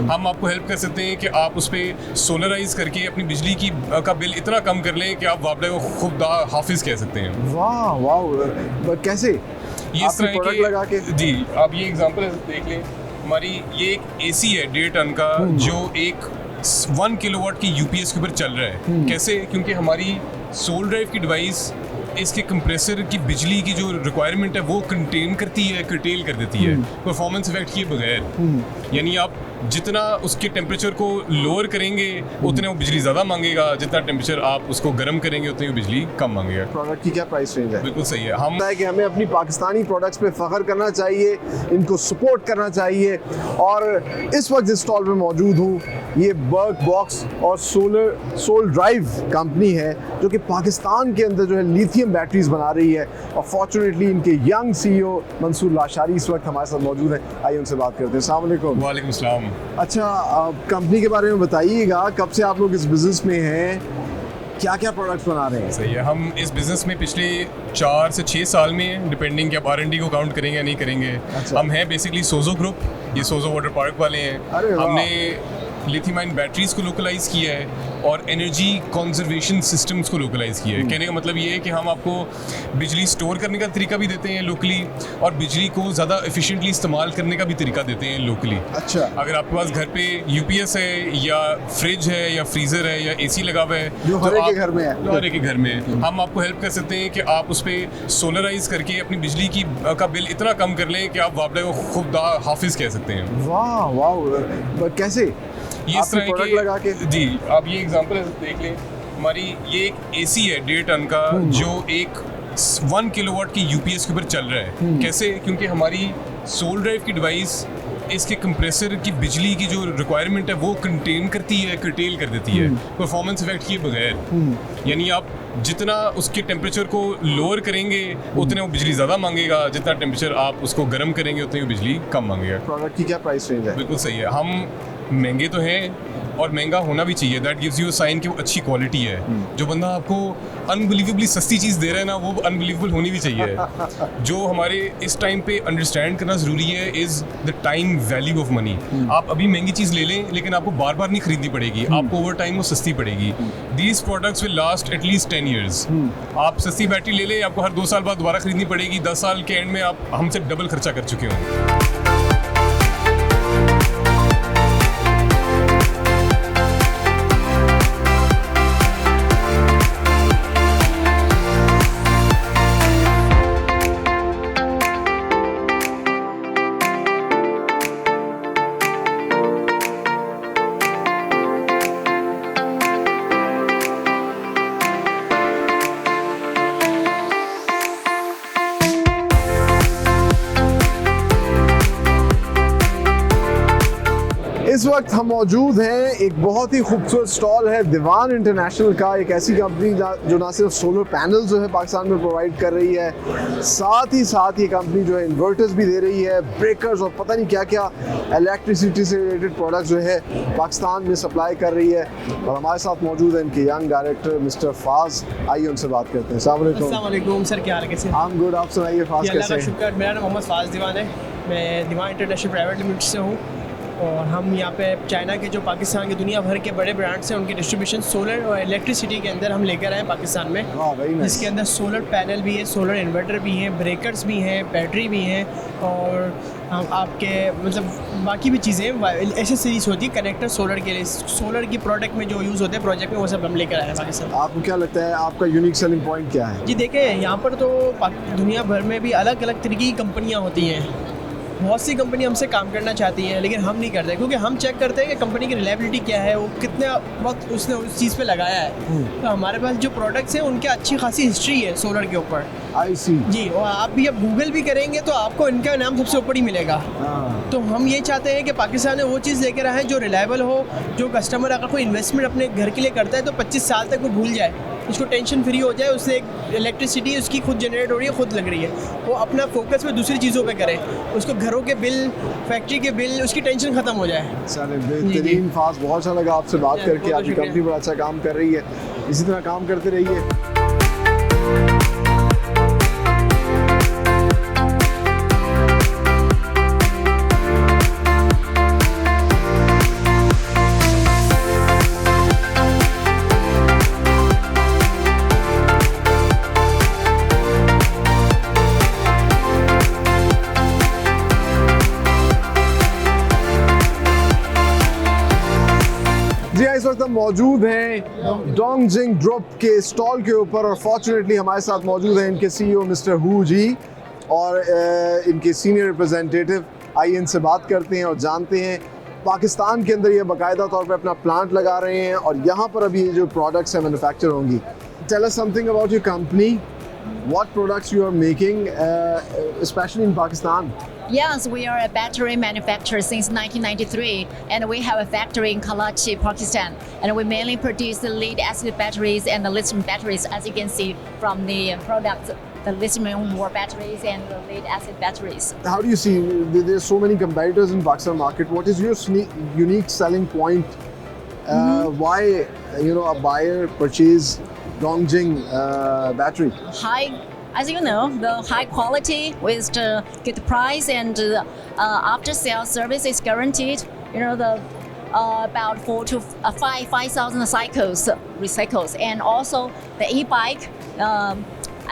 हम आपको हेल्प कर सकते हैं कि आप उस पर सोलराइज करके अपनी बिजली की का बिल इतना कम कर लें कि आप वापडा को खुद हाफिज कह सकते हैं। वाह वाह, कैसे ये इस तरह प्रोडक्ट लगा के? जी, आप ये एग्जांपल देख लें। हमारी ये एक एसी है 1.5 टन का जो एक 1 किलोवाट की यूपीएस के ऊपर चल रहा है। कैसे? क्योंकि हमारी सोल ड्राइव की डिवाइस इसके कंप्रेसर की बिजली की जो रिक्वायरमेंट है वो कंटेन करती है, कर्टेल कर देती है परफॉर्मेंस इफेक्ट किए बगैर। यानी आप जितना उसके टेम्परेचर को लोअर करेंगे उतने वो बिजली ज़्यादा मांगेगा, जितना टेम्परेचर आप उसको गर्म करेंगे उतनी वो बिजली कम मांगेगा। प्रोडक्ट की क्या प्राइस रेंज है? बिल्कुल सही है। हम कि हमें अपनी पाकिस्तानी प्रोडक्ट्स पे फख्र करना चाहिए, इनको सपोर्ट करना चाहिए। और इस वक्त जिस स्टॉल पे मौजूद हूँ ये बर्क बॉक्स और सोल ड्राइव कंपनी है जो कि पाकिस्तान के अंदर जो है लिथियम बैटरीज बना रही है। और फॉर्चुनेटली इनके यंग सीईओ मंसूर लाशारी इस वक्त हमारे साथ मौजूद हैं। आइए उनसे बात करते हैं। अस्सलाम वालेकुम। वालेकुम सलाम। अच्छा, कंपनी के बारे में बताइएगा, कब से आप लोग इस बिजनेस में हैं, क्या क्या प्रोडक्ट्स बना रहे हैं? सही है। हम इस बिज़नेस में पिछले 4 से 6 साल में हैं, डिपेंडिंग कि आप R&D को काउंट करेंगे या नहीं करेंगे। अच्छा। हम हैं बेसिकली सोजो ग्रुप, ये सोजो वाटर पार्क वाले हैं। अरे वाह। हमने लिथियम आयन बैटरीज को लोकलाइज किया है और एनर्जी कंजर्वेशन सिस्टम्स को लोकलाइज किया है। कहने का मतलब ये है कि हम आपको बिजली स्टोर करने का तरीका भी देते हैं लोकली, और बिजली को ज़्यादा एफिशिएंटली इस्तेमाल करने का भी तरीका देते हैं लोकली। अच्छा। अगर आपके पास घर पे यूपीएस है या फ्रिज है या फ्रीज़र है या एसी लगा हुआ है जो हर एक के घर में है, जो हर एक के घर में है, हम आपको हेल्प कर सकते हैं कि आप उस पर सोलराइज करके अपनी बिजली की का बिल इतना कम कर लें कि आप वापडा को खुद हाफिज कह सकते हैं। वाह वाह, कैसे? ये इस तरह प्रोडक्ट लगा के? जी, आप ये एग्जांपल देख लें। हमारी ये एक एसी है 1.5 टन का जो एक 1 किलोवाट की यूपीएस के ऊपर चल रहा है। कैसे? क्योंकि हमारी सोल ड्राइव की डिवाइस इसके कंप्रेसर की बिजली की जो रिक्वायरमेंट है वो कंटेन करती है, कर्टेल कर देती है परफॉर्मेंस इफेक्ट किए बगैर। यानी आप जितना उसके टेम्परेचर को लोअर करेंगे उतने वो बिजली ज़्यादा मांगेगा, जितना टेम्परेचर आप उसको गर्म करेंगे उतनी वो बिजली कम मांगेगा। प्रोडक्ट की क्या प्राइस रेंज है? बिल्कुल सही है। हम महंगे तो हैं और महंगा होना भी चाहिए। That gives you a sign कि वो अच्छी क्वालिटी है। जो बंदा आपको अनबिलीवेबली सस्ती चीज़ दे रहा है ना, वो अनबिलीवेबल होनी भी चाहिए। जो हमारे इस टाइम पे अंडरस्टैंड करना ज़रूरी है is the time value of money. आप अभी महंगी चीज़ ले लें लेकिन आपको बार बार नहीं खरीदनी पड़ेगी, आपको ओवर टाइम वो सस्ती पड़ेगी। These products will last at least 10 years. आप सस्ती बैटरी ले लें, आपको हर 2 साल बाद दोबारा खरीदनी पड़ेगी। 10 साल के एंड में आप हमसे डबल खर्चा कर चुके होंगे। इस वक्त हम मौजूद हैं, एक बहुत ही खूबसूरत स्टॉल है दीवान इंटरनेशनल का। एक ऐसी कंपनी जो ना सिर्फ सोलर पैनल जो है पाकिस्तान में प्रोवाइड कर रही है, साथ ही कंपनी जो है इन्वर्टर्स भी दे रही है, ब्रेकर्स और पता नहीं क्या क्या इलेक्ट्रिसिटी से रिलेटेड प्रोडक्ट्स जो है पाकिस्तान में सप्लाई कर रही है। और हमारे साथ मौजूद है इनके यंग डायरेक्टर मिस्टर फाज। आइए उनसे बात करते हैं। अस्सलाम वालेकुम सर, क्या हाल है? कैसे? आई एम गुड, आप सुनाइए फाज कैसे हैं? शुक्र। मेरा नाम मोहम्मद फाज दीवान है, मैं दीवान इंटरनेशनल प्राइवेट लिमिटेड से हूँ। और हम यहाँ पे चाइना के जो पाकिस्तान के दुनिया भर के बड़े ब्रांड्स हैं उनकी डिस्ट्रीब्यूशन सोलर और इलेक्ट्रिसिटी के अंदर हम लेकर आए पाकिस्तान में, जिसके अंदर सोलर पैनल भी है, सोलर इन्वर्टर भी हैं, ब्रेकर्स भी हैं, बैटरी भी हैं, और हम आपके मतलब बाकी भी चीज़ें एसेसरीज होती है कनेक्टर सोलर के लिए। सोलर की प्रोडक्ट में जो यूज़ होते हैं प्रोजेक्ट में, वो सब हम लेकर आए हैं पाकिस्तान। आपको क्या लगता है आपका यूनिक सेलिंग पॉइंट क्या है? जी देखिए, यहाँ पर तो दुनिया भर में भी अलग अलग तरीके की कंपनियाँ होती हैं। बहुत सी कंपनी हमसे काम करना चाहती हैं लेकिन हम नहीं करते, क्योंकि हम चेक करते हैं कि कंपनी की रिलायबिलिटी क्या है, वो कितना वक्त उसने उस चीज़ पे लगाया है। तो हमारे पास जो प्रोडक्ट्स हैं उनकी अच्छी खासी हिस्ट्री है सोलर के ऊपर। आई सी जी, और आप भी अब गूगल भी करेंगे तो आपको इनका नाम सबसे ऊपर ही मिलेगा। तो हम ये चाहते हैं कि पाकिस्तान में वो चीज़ लेकर आए जो रिलायबल हो, जो कस्टमर अगर कोई इन्वेस्टमेंट अपने घर के लिए करता है तो 25 साल तक वो भूल जाए, उसको टेंशन फ्री हो जाए, उससे एक इलेक्ट्रिसिटी उसकी खुद जनरेट हो रही है, खुद लग रही है, वो अपना फोकस में दूसरी चीज़ों पे करे, उसको घरों के बिल, फैक्ट्री के बिल, उसकी टेंशन ख़त्म हो जाए। चलिए बेहतरीन फाज, बहुत अच्छा लगा आपसे बात करके। आपकी कंपनी बड़ा अच्छा काम कर रही है, इसी तरह काम करते रहिए। जी हाँ, इस वक्त हम मौजूद हैं डोंगजिंग ड्रॉप के स्टॉल के ऊपर और फॉर्चुनेटली हमारे साथ मौजूद हैं इनके सीईओ मिस्टर हु जी और इनके सीनियर रिप्रेजेंटेटिव। आइए इनसे बात करते हैं और जानते हैं पाकिस्तान के अंदर ये बाकायदा तौर पे अपना प्लांट लगा रहे हैं और यहाँ पर अभी ये जो प्रोडक्ट्स हैं मैन्युफैक्चर होंगी। Tell us something about your company, what products you are making specially in Pakistan. Yes, we are a battery manufacturer since 1993, and we have a factory in Karachi, Pakistan. And we mainly produce the lead-acid batteries and the lithium batteries, as you can see from the products, the lithium-ion batteries and the lead-acid batteries. How do you see there's so many competitors in Pakistan market? What is your unique selling point? Why a buyer purchase Dongjing battery? As you know, the high quality with the good price and after sales service is guaranteed. You know, the about 5,000 cycles recycles, and also the e-bike.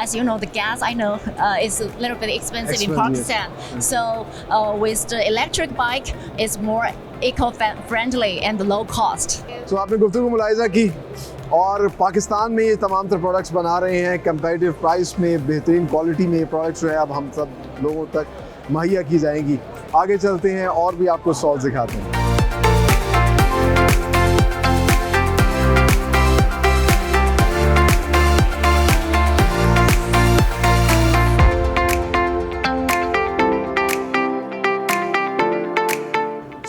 As you know, the gas I know is a little bit expensive in Pakistan. Yes. So with the electric bike, it's more eco-friendly and low cost. So आपने गुफ्तगू मुलाहिजा की और पाकिस्तान में ये तमाम तर products बना रहे हैं कंपेटिटिव प्राइस में, बेहतरीन क्वालिटी में ये प्रोडक्ट्स जो है अब हम सब लोगों तक मुहैया की जाएंगी। आगे चलते हैं और भी आपको स्टॉल दिखाते हैं।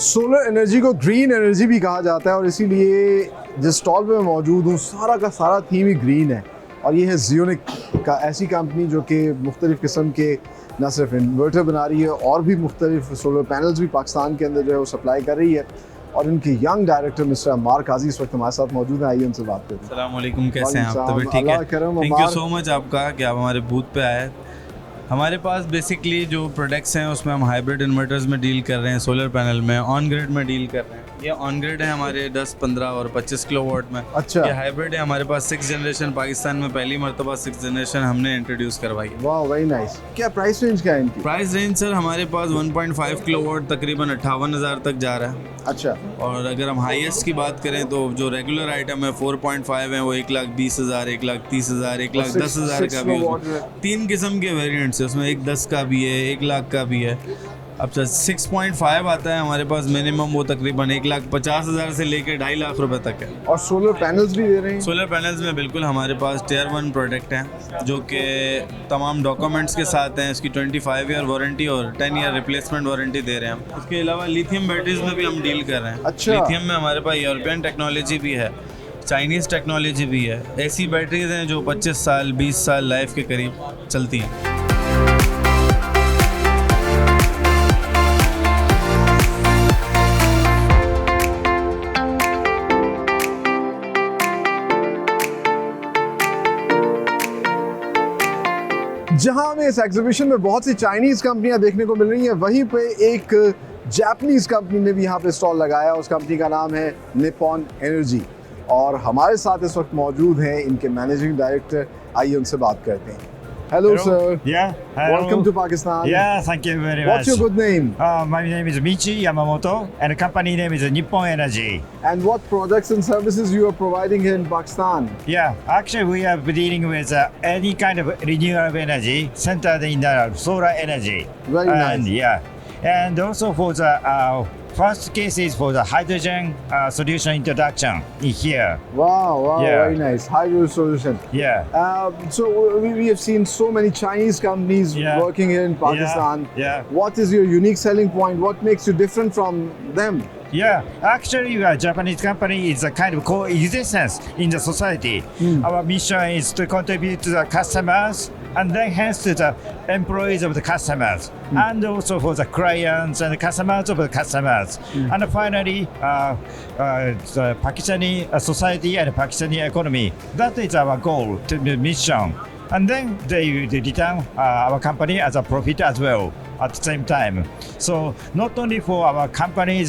सोलर एनर्जी को ग्रीन एनर्जी भी कहा जाता है और इसीलिए जिस स्टॉल पे मैं मौजूद हूँ सारा का सारा थीम ही ग्रीन है। और ये है ज़ियोनिक का, ऐसी कंपनी जो कि मुख्तलिफ़ किस्म के न सिर्फ इन्वर्टर बना रही है और भी मुख्तलिफ सोलर पैनल्स भी पाकिस्तान के अंदर जो है वो सप्लाई कर रही है। और इनके यंग डायरेक्टर मिस्टर अम्मार काजी इस वक्त हमारे साथ मौजूद हैं। आइए उनसे बात करते हैं। अस्सलाम वालेकुम, कैसे हैं आप? तबीयत ठीक है? थैंक यू सो मच आपका कि आप हमारे बूथ पे आए। हमारे पास बेसिकली जो प्रोडक्ट्स हैं उसमें हम हाइब्रिड इन्वर्टर्स में डील कर रहे हैं, सोलर पैनल में, ऑन ग्रिड में डील कर रहे हैं। ये ऑन ग्रिड है हमारे 10, 15 और 25 किलोवाट में। अच्छा। ये हाइब्रिड है हमारे पास 6th जनरेशन, पाकिस्तान में पहली मरतबा 6th जनरेशन हमने इंट्रोड्यूस करवाई। वाह, वेरी नाइस। क्या प्राइस रेंज क्या है इनकी? प्राइस रेंज सर हमारे पास 1.5 किलोवाट तकरीबन 58,000 तक जा रहा है। अच्छा। और अगर हम हाईएस्ट की बात करें तो जो रेगुलर आइटम है 4.5 है, वो 1,20,000, 1,30,000, 1,10,000 का भी है। 3 किस्म के वेरिएंट्स है उसमें, एक 10 का भी है, 1 लाख का भी है। अब 6.5 आता है हमारे पास मिनिमम, वो तकरीबन 1,50,000 से लेकर 2.5 लाख रुपए तक है। और सोलर पैनल्स भी दे रहे हैं? सोलर पैनल्स में बिल्कुल हमारे पास Tier 1 प्रोडक्ट हैं जो कि तमाम डॉक्यूमेंट्स के साथ हैं। इसकी 25 ईयर वारंटी और 10 ईयर रिप्लेसमेंट वारंटी दे रहे हैं हम। इसके अलावा लिथियम बैटरीज में भी हम डील कर रहे हैं। अच्छा। लिथियम में हमारे पास यूरोपियन टेक्नोलॉजी भी है, चाइनीज़ टेक्नोलॉजी भी है। ऐसी बैटरीज हैं जो 25 साल 20 साल लाइफ के करीब चलती हैं। जहां हमें इस एग्जीबिशन में बहुत सी चाइनीज़ कंपनियां देखने को मिल रही हैं, वहीं पे एक जापानीज़ कंपनी ने भी यहाँ पे स्टॉल लगाया। उस कंपनी का नाम है निप्पॉन एनर्जी और हमारे साथ इस वक्त मौजूद हैं इनके मैनेजिंग डायरेक्टर। आइए उनसे बात करते हैं। Hello, sir. Yeah. Hello. Welcome to Pakistan. Yeah, thank you very much. What's your good name? My name is Michi Yamamoto, and the company name is Nippon Energy. And what products and services you are providing here in Pakistan? Yeah, actually we are dealing with any kind of renewable energy centered in solar energy. Very nice. And yeah, and also for the first case is for the hydrogen solution introduction in here. Wow, Yeah. very nice. Hydrogen solution. Yeah. So we have seen so many Chinese companies Yeah. working here in Pakistan. Yeah. What is your unique selling point? What makes you different from them? Yeah, actually, a Japanese company is a kind of coexistence in the society. Our mission is to contribute to the customers and then hence to the employees of the customers and also for the clients and the customers of the customers. And finally, the Pakistani society and Pakistani economy. That is our goal, to the mission. And then they return our company as a profit as well at the same time. So not only for our companies